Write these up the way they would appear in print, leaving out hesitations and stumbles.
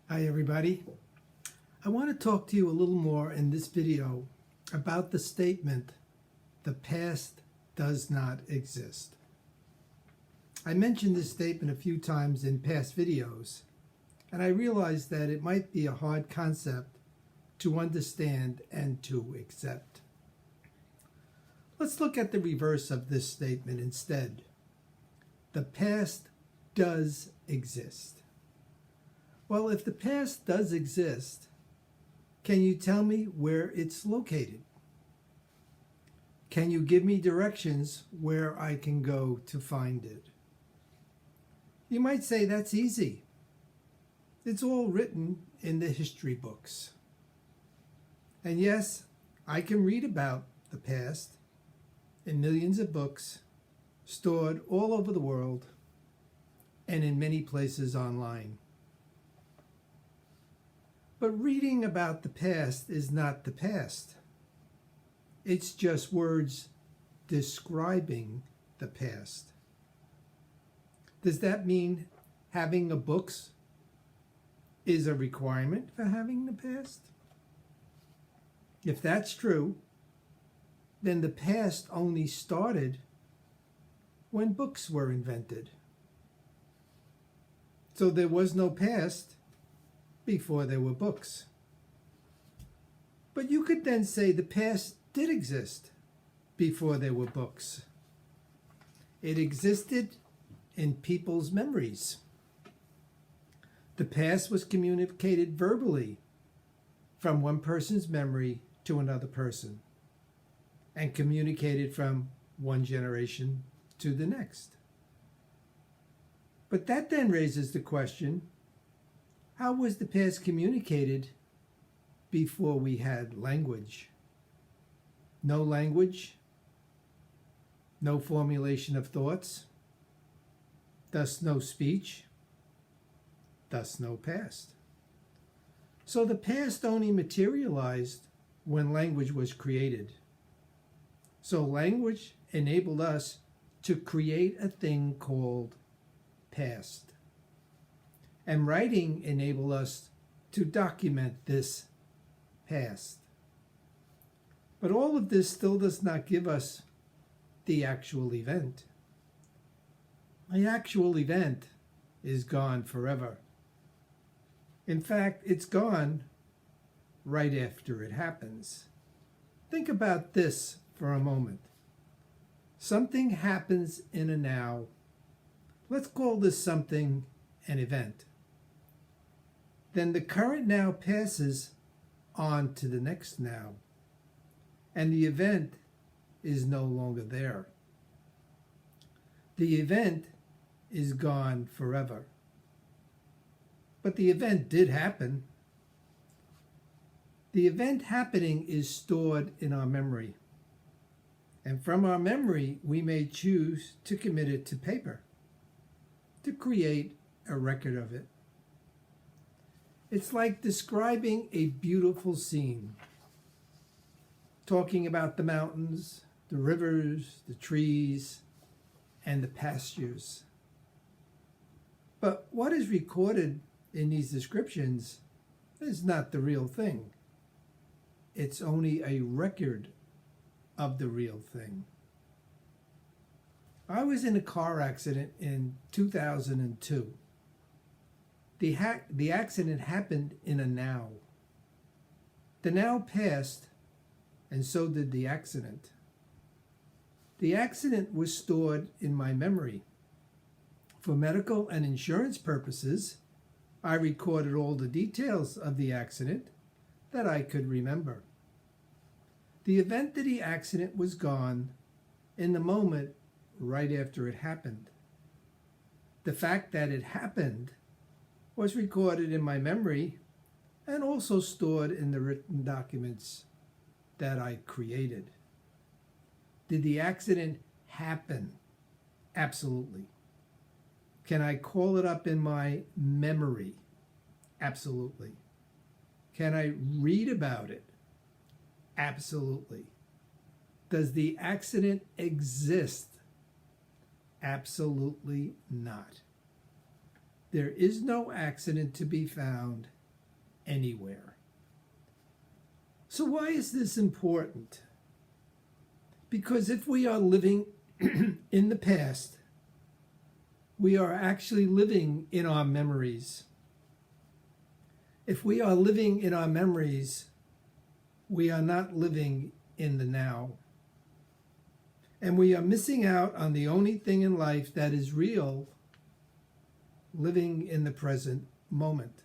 Hi everybody. I want to talk to you a little more in this video about the statement, the past does not exist. I mentioned this statement a few times in past videos, and I realized that it might be a hard concept to understand and to accept. Let's look at the reverse of this statement instead. The past does exist. Well, if the past does exist, can you tell me where it's located? Can you give me directions where I can go to find it? You might say that's easy. It's all written in the history books. And yes, I can read about the past in millions of books stored all over the world and in many places online. But reading about the past is not the past. It's just words describing the past. Does that mean having a books is a requirement for having the past? If that's true, then the past only started when books were invented. So there was no past before there were books. But you could then say the past did exist before there were books. It existed in people's memories. The past was communicated verbally from one person's memory to another person and communicated from one generation to the next. But that then raises the question, how was the past communicated before we had language? No language, no formulation of thoughts, thus no speech, thus no past. So the past only materialized when language was created. So language enabled us to create a thing called past. And writing enabled us to document this past. But all of this still does not give us the actual event. The actual event is gone forever. In fact, it's gone right after it happens. Think about this for a moment. Something happens in a now. Let's call this something an event. Then the current now passes on to the next now, and the event is no longer there. The event is gone forever. But the event did happen. The event happening is stored in our memory. And from our memory, we may choose to commit it to paper, to create a record of it. It's like describing a beautiful scene, talking about the mountains, the rivers, the trees, and the pastures. But what is recorded in these descriptions is not the real thing. It's only a record of the real thing. I was in a car accident in 2002. The accident happened in a now. The now passed, and so did the accident. The accident was stored in my memory. For medical and insurance purposes, I recorded all the details of the accident that I could remember. The event of the accident was gone in the moment right after it happened. The fact that it happened was recorded in my memory and also stored in the written documents that I created. Did the accident happen? Absolutely. Can I call it up in my memory? Absolutely. Can I read about it? Absolutely. Does the accident exist? Absolutely not. There is no accident to be found anywhere. So why is this important? Because if we are living in the past, we are actually living in our memories. If we are living in our memories, we are not living in the now. And we are missing out on the only thing in life that is real, living in the present moment.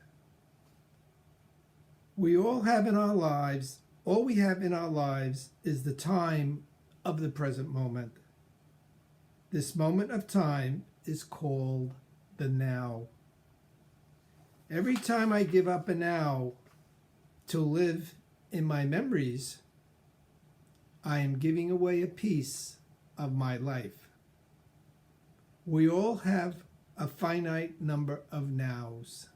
We all have in our lives, all we have in our lives is the time of the present moment. This moment of time is called the now. Every time I give up a now to live in my memories, I am giving away a piece of my life. We all have a finite number of nows.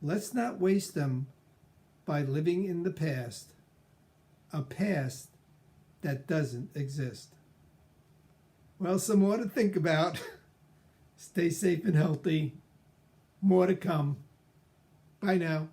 Let's not waste them by living in the past, a past that doesn't exist. Well, some more to think about. Stay safe and healthy. More to come. Bye now.